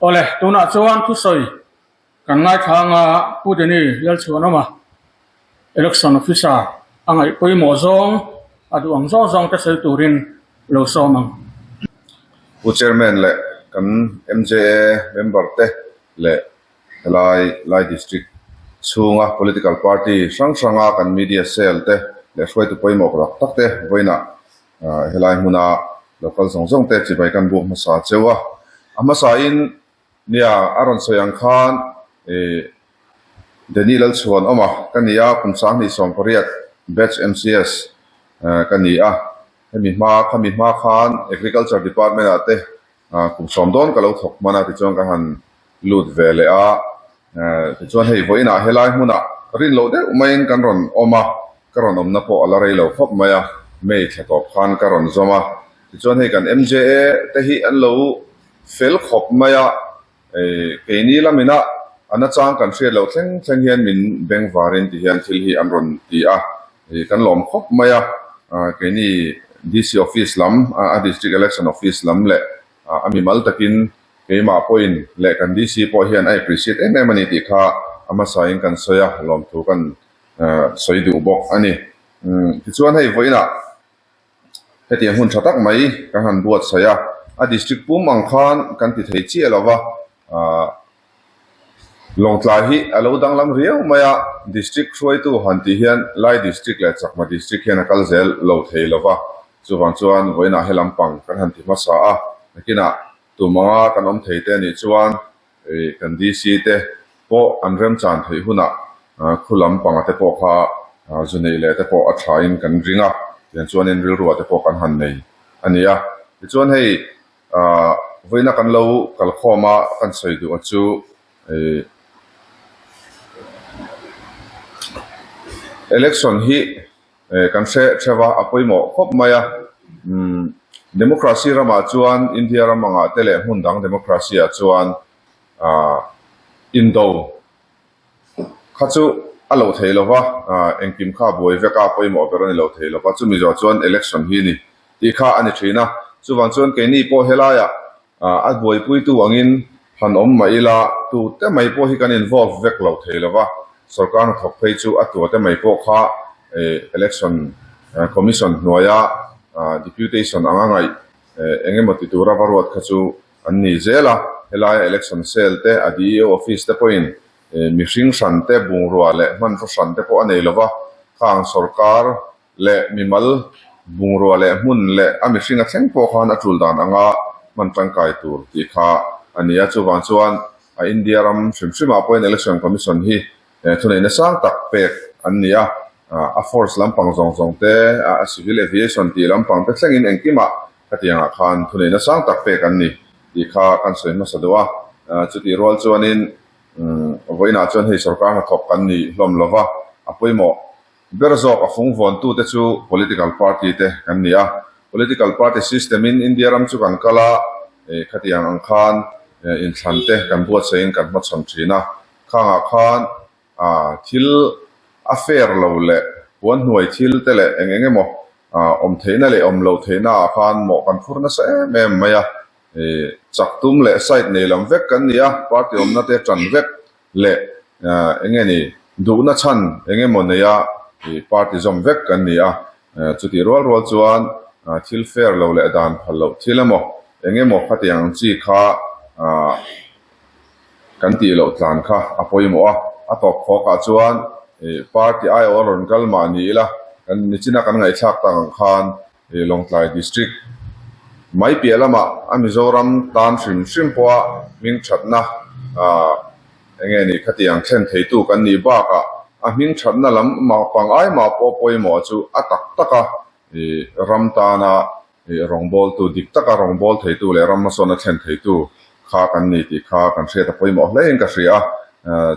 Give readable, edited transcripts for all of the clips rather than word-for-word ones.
ole tuna chuan thu soi kan ngai thanga pudeni lel chuan ma election officer angai poimo zong aduang zong te sei turin lo somang chairman le kan MJA member te le lai district chunga political party sang kan media cell te le hroi tu poimo rak tak te voina helai huna local zong te chibai kan bu masa chewa amasa in nia aron soyang khan Daniel chuan oma kania kumsang ni som pariat batch MCS kania hemi ma khan agriculture department ate kumsom don kalau thok mana ti chong ka han lut vele a ti chuan hei voina helai huna rin lo de umain kan ron oma karon omna po alarei lo khop maya mei thlakop khan karon zoma ti chuan hei kan MJA te hi an lo fel khop maya keini lamina ana chang kan hriat lo thleng hian min beng varin ti hian thil hi an ron ti a kan lom khop maya keini DC office lam a district election office lam le ami mal takin keima point le kan DC po hian ai appreciate mani ti kha ama sain kan soya lom thu kan soidu bok ani ti chuan hei voina heti hun thatak mai kan han buat saya a district pum ang khan kan ti thei chi alawa long tla hi alo dang lam riau maya district hroi tu han ti hian lai district le chakma district hian kal zel lo thei lova chuan voina helam pang kan han ti masa a nakina tu manga kan om thei te ni chuan kan DC te po anrem chan thei huna khulam panga te po kha zunei le te po a thain kan ringa yan chuan in ril ruwa te po kan han nei ania chuan hei voina kan lo kal khoma kan soidu achu election hi kan thewa apoimo khop maya democracy rama chuan India ramanga tele hundang democracy a chuan indo khachu alo theilowa engkim kha boi veka poimo berani lo theilowa chumi zo chuan election hi ni ti kha ani thina chuwan chuan ke ni po helaya a boi pui tu angin han om maila tu te mai po hi kan involve vek lo theilowa sarkar thok phei chu atu te mai po kha election commission noya deputation angangai engemoti tura varwat khachu anni zela helai election cell te ADO office te point mihring san te bungrua le man ro san te po anei lova khang sarkar le mimal bungrua le mun le ami hringa thleng po khan atul dan anga man tangkai tur ti kha ania chuwan chuan India ram shrimshima point election commission hi thunei na sang tak pek ania a force lampang zong te a civil aviation ti lampang te thlengin engkima katianga khan thunei na sang tak pek anni ti kha kan soin ma sadwa chuti rol chuanin voina chuan hei sarkar na thok kan ni hlom lova apoimo berzok afung von tu te chu political party te kan nia political party system in India ram chu kan kala khatiang ang khan in thante kan buat sein kan mat som thina khanga khan thil affair lo le wan huai thil te le engengemo om theina le om lo theina khan mo kan phurna sa em maya chaktum le site nei lam vek kan nia party om na te tran vek le engeni du na chan engemo neya party zom vek kan nia chuti rol chuan thil fair lo le dan phalo thilamo engemo khatiang chi kha kan ti lo tlan kha apoimo a top kho ka chuan party ai oron kalma ni la kan nichina kan ngai thak tang khan longtlai district mai pialama a Mizoram tan shrim poa ming thatna engeni khatiang thlen theitu kan ni ba ka a ming thatna lam ma pang ai ma po poimo chu atak taka ramtana rongbol tu dik taka rongbol theitu le ramasona thlen theitu kha kan ni ti kha kan hriat poimo hlein ka hria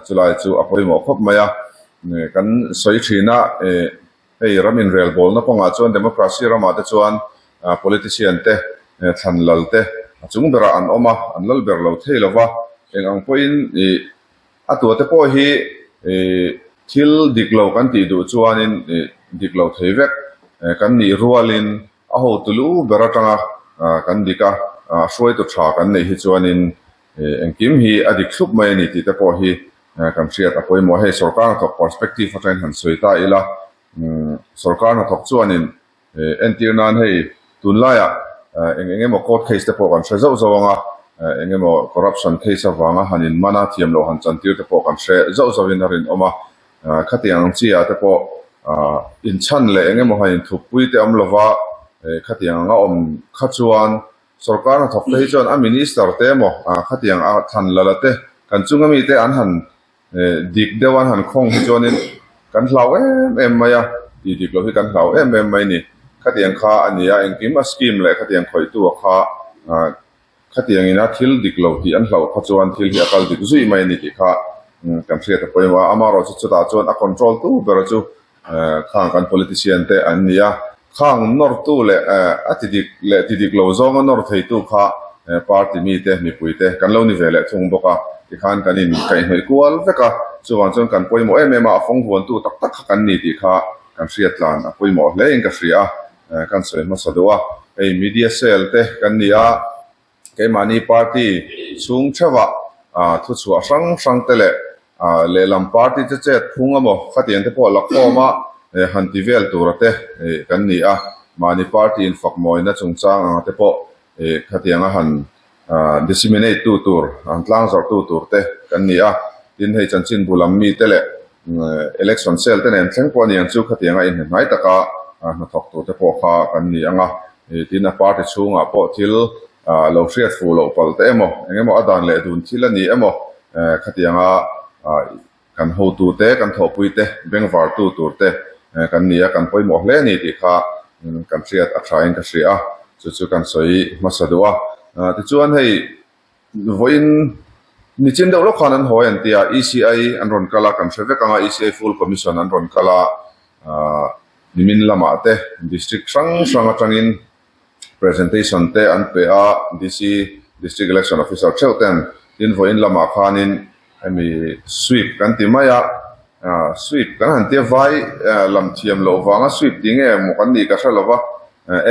chulai chu apoimo khop maya kan soi thina ei ramin rel bol na ponga chuan democracy rama te chuan politician te thanlal te chung bera an oma an lal ber lo theilowa engang point atu te po hi thil diklo kan ti du chuanin diklo theivek kan ni rualin a ho tulu beratanga kan dika hroi tu tha kan nei hi chuanin engkim hi adik thup mai ni ti te po hi kan hriat a poimo hei sarkar na thok perspective athain han soita ila sarkar na thok chuanin entir nan hei tunlaya engemo court case te po kan hre zo anga engemo corruption case awanga hanin mana thiam lo han chantir te po kan hre zo in arin oma khatiang chia te po in chan le engemo hain thupui te amlova khatiang nga om khachuan sarkar na thok te chuan a minister te mo khatiang a than lalate kan chungami te an han dik dewan han khong hi chuanin kan hlau em maya dik lo hi kan hlau em mai ni khatiang kha ania engkim a scheme le khatiang khoi tu kha khatiang ina thil dik lo ti an hlau kha chuan thil hi akal dik zui mai ni ti kha kan hriat a poima amaro chu ta chuan a control tu ber chu khang kan politician te an nia khang nor tu le atidik le tidik lo zong nor thei tu kha party mi te mi pui te kan lo ni vele thung boka ti khan kanin kai hmel kual veka chuwan chon kan poimo em a phong huan tu tak tak kan ni ti kha kan hriat lan a poimo hle in ka hria kan soi ma sadwa ei media cell te kan nia ke mani party chung thawa thu chu sang tele le lam party che che thunga mo khatian te po la khoma han ti vel turate kan ni mani party in fak moi na chungchang te po khatianga han disseminate tu tur an tlang zar tu tur te kan ni tin hei chanchin bulam mi tele election cell te nen thleng po ni an chu khatianga in nai taka na thok tu te po kha kan ni anga tin a party chunga po thil lo hriat fu lo pal te emo engemo adan le dun thil ani emo khatianga kan ho tu te kan tho pui te bengwar tu tur te kan nia kan poimo hle ni ti kha kan hriat a thain ka hria chu kan soi masadua ti chuan hei voin ni chin do lo khan an hoi an tia ECI an ron kala kan hre kanga ECI full commission an ron kala nimin lama te district sang atangin presentation te an pe a DC district election officer cheuten tin voin lama khanin ami sweep kan ti maya sweep kan han te vai lam thiam lo wanga sweep dinge mo kan ni ka thalova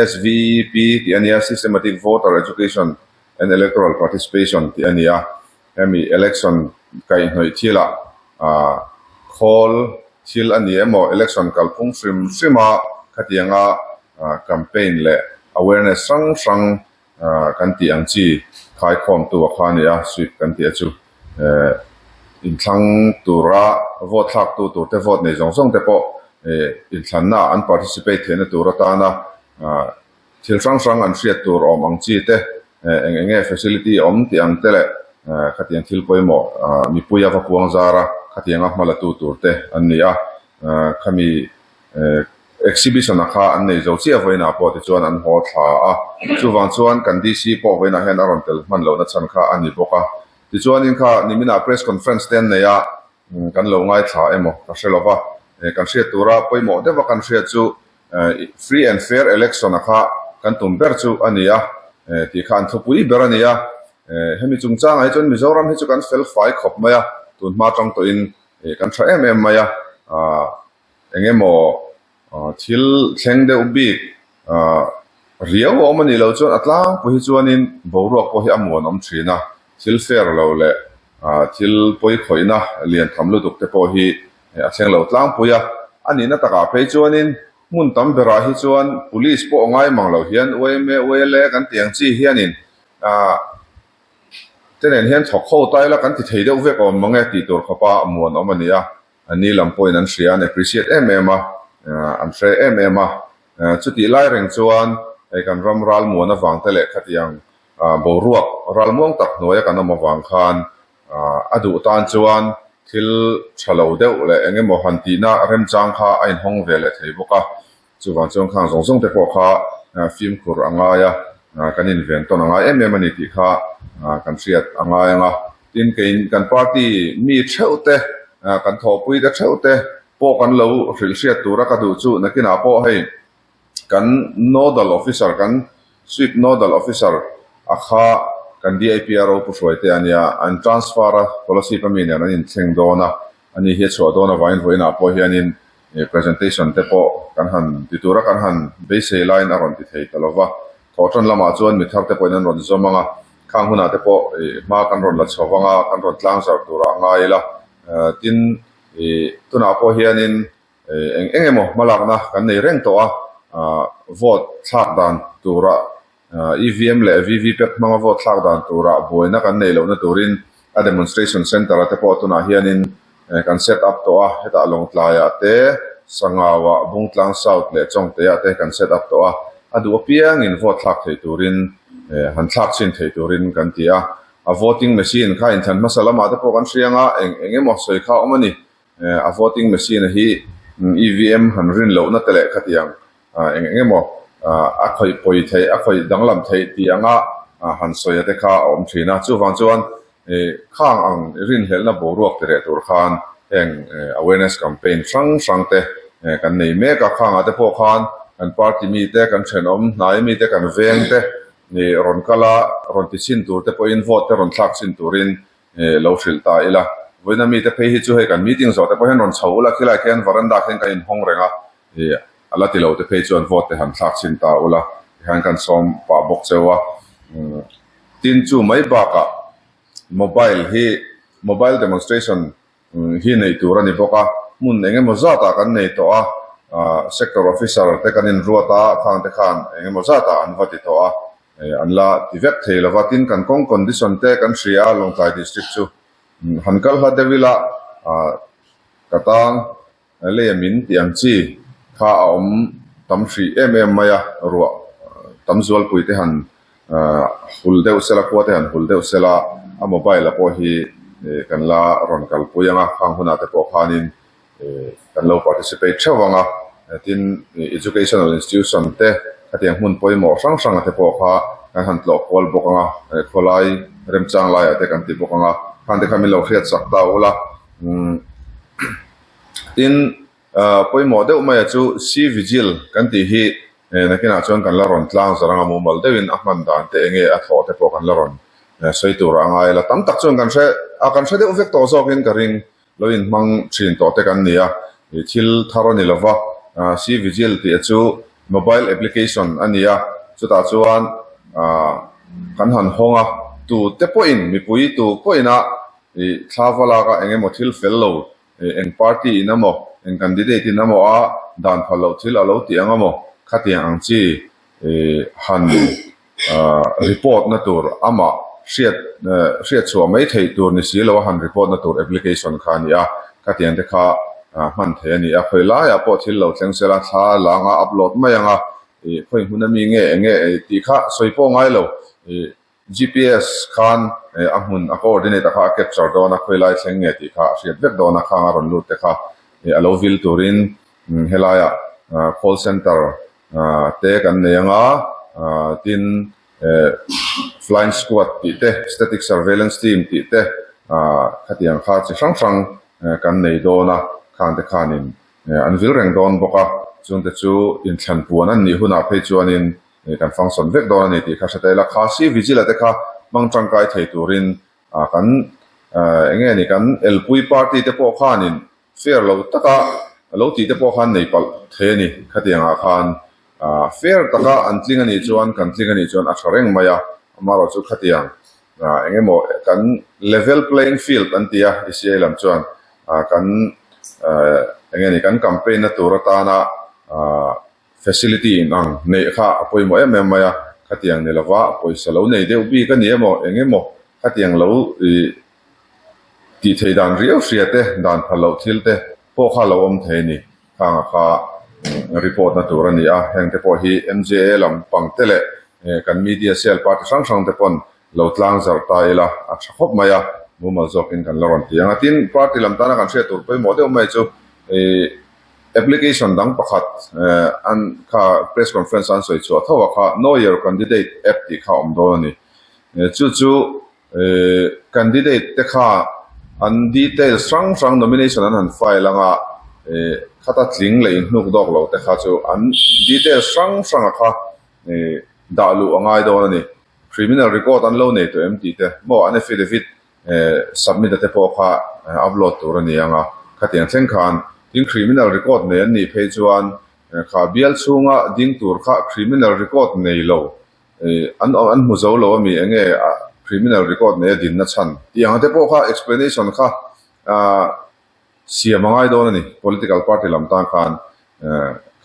SVP ti ania systematic voter education and electoral participation ti ania ami election kai noi thila call thil ani emo election kalphung frima khatianga campaign le awareness sang kan ti ang chi khai khom tu khania sweep kan ti chu in thlang tura vote thak tu te vote nei zong te po in thlanna an participate thena tura ta na thil sang an hriat tur om ang chi te enge facility om ti ang tele khatiang thil poimo mi puya va puang zara khatianga mala tu tur te an nia khami exhibition kha an nei zo chia voina po te chuan an ho thla chuwang chuan kan DC po voina hen aron tel man lo na chan kha ani boka ti chuan in kha nimina press conference ten neya kan lo ngai thla emo ka hrelowa kan hriat tura poimo dewa kan hriat chu free and fair election kha kan tumber chu ania ti khan thupui berania hemi chungchang ai chon Mizoram hi chu kan fel fai khop maya tun ma tang to in kan tha em maya engemo thil thleng de ubi riau omani lo chon atlang po hi chuanin borok po hi amon om thina thil fair lo le thil poi khoina lian thamlu duk te po hi a thleng lo tlang puya ani na taka pe chuanin mun tam bera hi chuan police po ngai manglo hian wele kan tiang chi hianin tenen hian thok kho tai la kan ti thei deuh vek om mange ti tur khapa muan omania ani lampoin an hrian appreciate em an hre em chuti lai reng chuan ei kan ramral muan awang tele khatiang boruak ralmuang tak noya kan amawang khan adu tan chuan thil thalo deuh le engemaw hantina remchang kha ain hong vele thei boka chuwang chuan khang zong te pawh kha film khur angaya kanin veng ton anga em ani ti kha kan hriat angai anga tin kein kan party mi theute kan thopui da theute po kan lo hril hriat tura ka du chu nakina po hei kan nodal officer kan sweep nodal officer akha kan DIPRO pu hruai te ania an transfer policy pamina an thleng dona ani hi chho dona vain voina po hianin presentation te po kan han titura kan han base line aron ti thei talova thotran lama chuan mi thar te poin an ron zomanga khang huna te po ma kan ron la chawanga kan ron tlang zar tura ngai la tin tuna po hianin engemo malakna kan nei reng to a vote thak dan tura EVM le VVPAT manga vote thak dan tura boina kan nei lo na turin a demonstration center te po tuna hianin kan set up to a heta long tlaya te sangawa bungtlang south le chong te a te kan set up to a adu piang in vote thak thei turin han thak chin thei turin kan tia a voting machine kha in than masalama te po kan hrianga engemo soi kha omani a voting machine hi EVM han rin lo na tele khatiang engemo a khoi poi thei a khoi danglam thei ti anga han soya te kha om thina chu wang chuan khang ang rin hel na boruak te re tur khan awareness campaign sang te kan nei me ka khang ate po khan kan party mi te kan thenom nai mi te kan veng te ni ron kala ron ti sin tur te po in vote te ron thak sin turin lo hril ta ila voina mi te phei hi chu he kan meeting zo te po hen ron chho la khilai ken varanda khen ka in hong renga ala ti lo te phei chuan vote te han thak sin ta ula han kan som pa bok chewa tin chu mai ba ka mobile demonstration hi nei tur ani boka mun engemaw zata kan nei to a sector officer te kanin ruata khang te khan engemaw zata an vati to a anla tivek theila watin kan kong condition te kan hria Longkai district chu hankal ha devila katang le min tiang chi kha om tam hri maya ruwa tam zual pui te han hul deuh sela ko te han hul deuh sela a mobile a po hi kan la ron kal puyanga khang huna te po khanin kan lo participate thawanga tin educational institution te atiang mun poimo sang te po kha kan han tlo kol bokanga kholai remchang lai ate kan ti bokanga han te khamilo khiat sakta ula tin poimo de umaya chu C vigil kan ti hi nakina chuan kan la ron tlang zaranga mumal dewin ahman dan te enge a tho te po kan la ron soi tura ngai la tam tak chuan kan hre de uvek to zokin ka ring loin mang thin to te kan nia thil tharo ni lova C vigil ti chu mobile application ania chuta chuan kan han honga tu te po in mi pui tu po ina thavala ka engemo thil fello eng party inamo eng candidate inamo a dan phalo thil alo ti angamo khatiang angchi han report na tur ama hriat chuwa mai thei tur ni silo han report na tur application khania khatiang te kha man the ani a khoila ya po thil lo tleng sela tha langa upload mai anga khoi hunami nge ti kha soipo ngai lo GPS khan amun a coordinate kha capture do na khoila thleng nge ti kha hriat vek do na kha ron lut te kha alovil turin helaya call center te kan neanga tin flying squad ti te static surveillance team ti te khatiang kha chi sang kan nei do na khang te khanin an vil reng don boka chung te chu in thlan puan an ni huna phei chuanin kan function vek don ani ti kha satela kha si vigila te kha mangtang kai thei turin kan enge ni kan elpui party te po khanin fair lo taka lo ti te po khan nei pal the ni khatiang a khan fair taka an tling ani chuan kan tling ani chuan a thareng maya amaro chu khatiang engemo kan level playing field antia isia lam chuan kan engeni kan campaign na turata na facility nang nei kha apoimo maya khatiang ne lawa poisa lo nei deu bi ka niemo engemo khatiang lo ti theidan rio hriate dan phalo thilte po kha lo om theini kha report na turani a hengte po hi MJA lam pangtele kan media cell party sang te pon lo tlang zar taila a thkhop maya mumal zokin kan laron ti anga tin party lam tana kan hre tur poi model mai chu application dang pakhat an kha press conference an soi chu thawa kha know your candidate app ti kha om do ni chu candidate te kha an detail sang nomination an file anga khata tling le hnuk dok lo te kha chu an detail sang kha dalu angai do ni criminal record an lo nei to MT te mo an affidavit submit te po kha upload tur ani anga khatiang thleng khan in criminal record nei an ni phei chuan kha bial chunga ding tur kha criminal record nei lo an mu zo lo mi enge criminal record ne din na chan tiang te po kha explanation kha sia mangai do na ni political party lam tang khan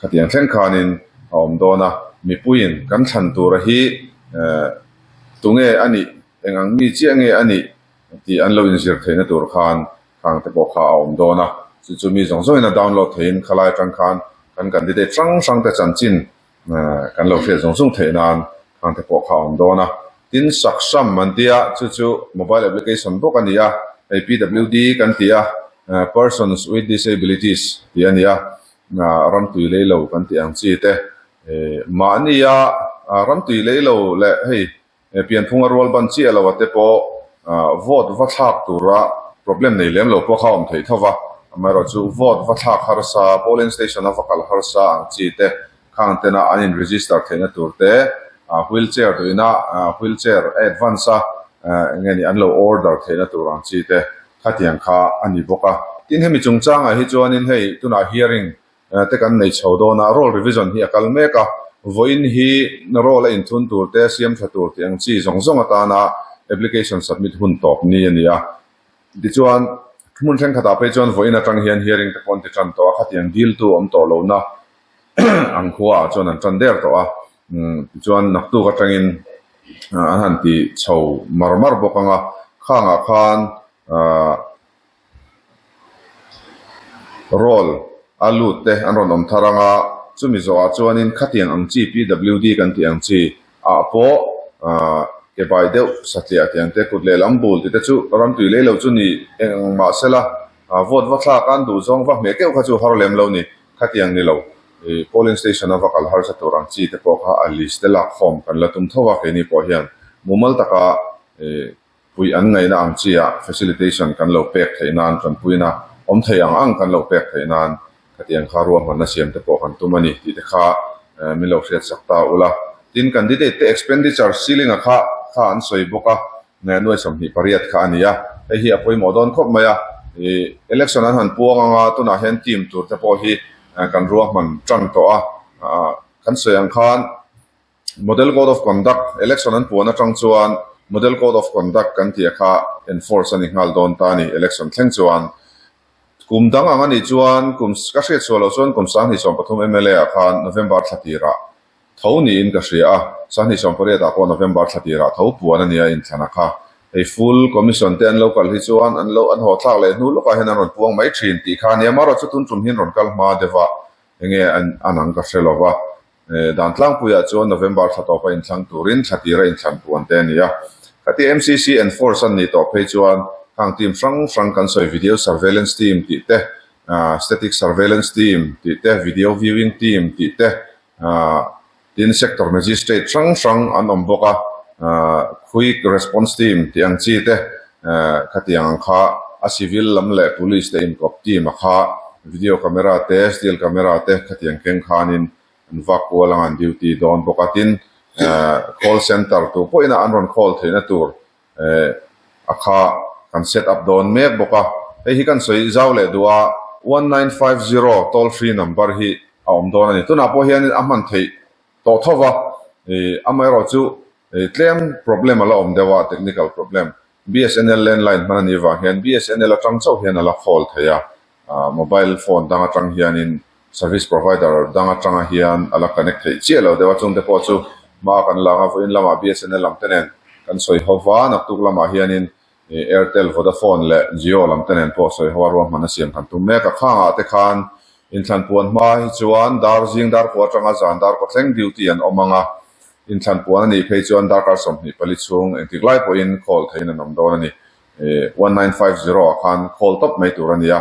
khatiang thleng khanin om do na mi puin kan than tur hi tunge ani engang mi chiange ani ti an lo in zir theina tur khan khang te po kha om do na chu mi zong zong na download thein khalai tang khan kan candidate sang te chan chin kan lo fe zong zong theinan khang te po kha om do na tin saksam man tia chu mobile application bo kania PWD kan tia persons with disabilities tia nia ram tui le lo kan tiang chi te ma ania ram tui le lo le hei pian phunga rol ban chi alo te po vote va thak tura problem nei lem lo po kha om thei thowa amaro chu vote va thak har sa polling station of kal har sa ang chi te khang te na an register theina tur te wheelchair to ina wheelchair advance ngeni an lo order theina tur ang chi te khatiang kha ani boka tin hemi chungchang a hi chuanin hei tuna hearing te kan nei chhodo na role revision hi akal meka voin hi na role in thun tur te siam thatur te ang chi zong zong ata na application submit hun top ni ania di chuan mun theng khata pe chuan voin atang hian hearing te pon te chan to khatiang deal tu om to lo na ang khuwa chuan an chan der to a chuan nak tu ka tangin an han ti chho marmar bokanga khanga khan role alu te an ron om tharanga chumi zo a chuanin khatiang ang chi PWD kan ti ang chi a po ke bai deuh satlia tiang te kut le lambul ti te chu ram tui le lo chu ni eng ma sela vote va thla kan du zong va me keu kha chu har lem lo ni khatiang ni lo polling station of kal har sa turang chi te po kha a list la form kan la tum thowa ke ni po hian mumal taka pui an ngai na ang chi a facilitation kan lo pek theinan kan puina om theiang ang kan lo pek theinan khatiang kha ruam man na siam te po kan tumani ti te kha mi lo hriat sakta ula tin candidate te expenditure ceiling a kha an soi boka ne noi som hi pariat kha ania hi apoi modon khop maya election an han puang anga tuna hen team tur te po hi kan ruam man tang to a kan soyang khan model code of conduct election an puana tang chuan model code of conduct kan tia kha enforce ani ngal don ta ni election thleng chuan kum dang anga ni chuan kum ka hre chualo chuan kum sang ni som pathum MLA a khan November thatira tho ni in ka hria sang ni som pare ta ko November thatira tho puana nia in thana kha a full commission ten local hi chuan an ho thlak le nu loka hen an ron puang mai thin ti kha nia maro chu tun tum hin ron kal ma dewa enge anang ka hrelowa dan tlang puya chuan November thatopa in thlang turin thatira in thlan puan te nia khati MCC enforce an ni to pe chuan hang team frang kan soi video surveillance team ti te static surveillance team ti te video viewing team ti te in sector magistrate frang an omboka quick response team ti ang chi te khatiang kha a civil lam le police te in cop team kha video camera te still camera te khatiang keng khanin an vak walang an duty don bokatin call center to poina an ron call theina tur akha kan set up don mek boka hi kan soi zaw le duwa 1950 toll free number hi om don ani tuna po hian amman thei to thowa amai ro chu claim problem ala om dewa technical problem BSNL landline man ni wa hian BSNL atang chau hian ala call theya mobile phone danga tang hian in service provider danga tanga hian ala connect thei chielo dewa chung te po chu ma kan langa fo in lama BSNL lam tenen kan soi howa nak tuk lama hian in Airtel Vodafone le Jio lam tenen po soi hawa ro man siam kan tum me ka khanga te khan in thlan puan ma hi chuan dar jing dar po tanga zan dar ko thleng duty an omanga in thlan puan ni phei chuan dar kar som ni pali chung engtik lai po in call thein an om don ani 1950 khan call top mai tur ania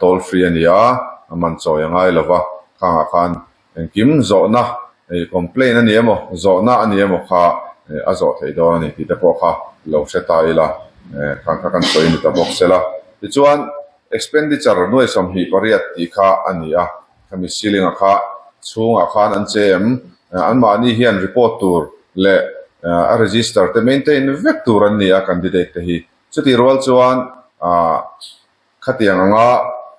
toll free ania aman choi angai lova khanga khan engkim zo na complain ani emo zo na ani emo kha azo thei don ani ti te po kha lo seta ila kan soi ni ta box sela ti chuan expenditure noi som hi pariat ti kha ania kami ceiling a kha chunga khan an chem an ma ni hian report tur le a register te maintain vector an nia candidate te hi chuti rol chuan khatiang anga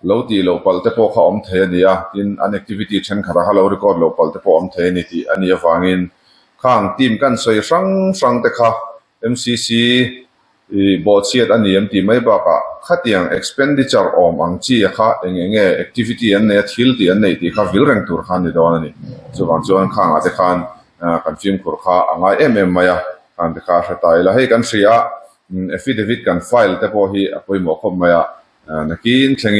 lo ti lo pal te po kha om the ania in an activity chen khara halo record lo pal te po om the ni ti ania wangin khang team kan soi sang te kha MCC บ่เชียดอันนี้มตีไม่บอกอะขัดยัง expenditure ออมอังจีค่ะเองactivity อันนี้ทิลที่อันนี้ที่ข้าวิลเร่งตัวขันนี่ดอนนี่ส่วนส่วนข้างอาจจะขันกันฟิล์มkurข้าอ่างมายากันที่ข้าสไตล์แล้วให้กันเสียaffidavit กันไฟล์แต่พอฮีไปหมอคมมายานักกินเชิง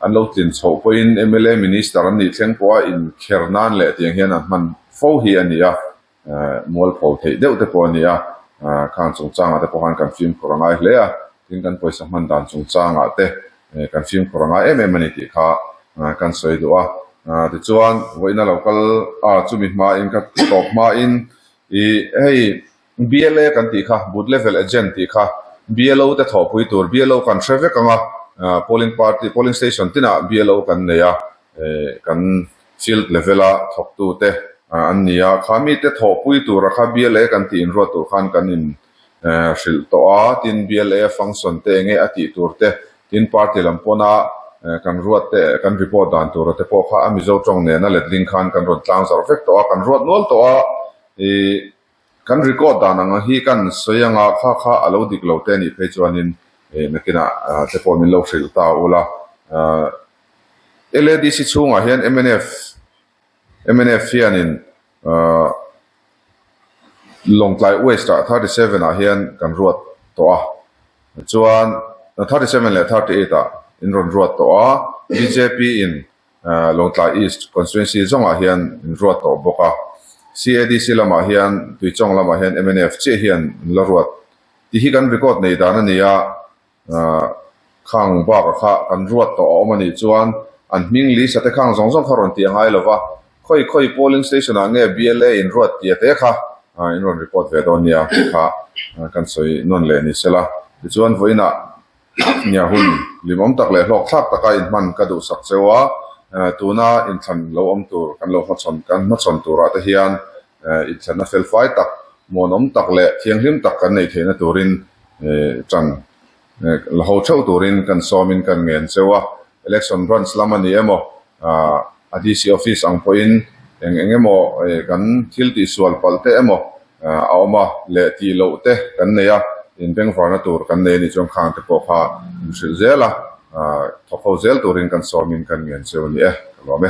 อันเราติดโซ่พอยน์ MLA minister อันนี้เชิงพออินเคียร์นันเลยที่อย่างเงี้ยมันโฟฮีอันนี้มัวพอที่เดี๋ยวแต่พออันนี้ข้างสงจ้างแต่พอหันกันฟิล์มkurง่ายเลยถึงกันไปสมันดันสงจ้างแต่กันฟิล์มkurง่ายมันนี่ที่ข้ากันสวยด้วยที่จวนวันนั้นเราก็จุดมีมาอินกับตบมาอินให้ BLA กันที่ข้า Boot Level Agent ที่ข้า BLO แต่ถอดปุยตัว BLO กันเชฟกันpolling station ที่น่ะ BLO กันเนี่ยกัน field level ถอดตัวเตอันนี้ข้ามีแต่ถอดปุยตัวราคา BLA กันที่อินรวดตัวขันกันอินสิลตัวที่ BLA function เตงอติตัวเตที่ party ลำพนากันรวดเตกัน report ดันตัวเตพอข้ามีเจ้าจงเนี่ยนั่นแหละลิงขันกันรวดกลางสารพัดตัวกันรวดนวลตัวกันรีคอร์ดดังฮีกันสวยงามข้าอาลูดิกโลเทนี่เพจวันนี้นักกินจะพอมีโลกสิลตาอุลาLADC ช่วงเฮียน MNF เฮียนินลงไกลเวสต์37เฮียนกันรวดตัวจวน37และ38อินรวดตัว BJP อินลงไกล East constituency ช่วงเฮียนรวดตัวบกCADC ลำมาเฮียนตุยจงลำมาเฮียน MNF เจเฮียนลรวดที่ฮีกันรีคอร์ดในด้านนี้ข้างบ้าก็กันรวดต่อมันนี่จวนอันมิงลีสแต่ข้างสองขรอนตียงไงหรอวะค่อย polling station อันเงี้ย BLA อินรวดเยอะเตะค่ะอินรวดรีพอร์ตเวดอนเนี่ยค่ะกันสวยนนเลยนี่เสละจวนไว้น่ะเนี่ยหุ่นลิมอมตักเลยหลอกทักตะไคร้มันกระดูสักเสวะตัวน่าอินทันเราอมตัวกันเรามัดสนตัวรัตเฮียนอินทันนัฟเฟลไฟตักมอนอมตักเลยเทียงหิมตักกันในเทนตัวรินจังเราเช่าตัวรินกันซ้อมินกันเงินเสวะ election runs ลามันนี่เอโมDC office อังพอินเองโมกันทิลติสวลพัลเตเอโมเอามาเลตีโลเตกันเนี่ยอินเบงฟาร์นตัวกันเนี่ยนี่จงข้างตะโกข้าสิเซล่ะทอเขาเซลตัวรินกันซ้อมินกันเงินเสวะนี่ก็ว่าไหม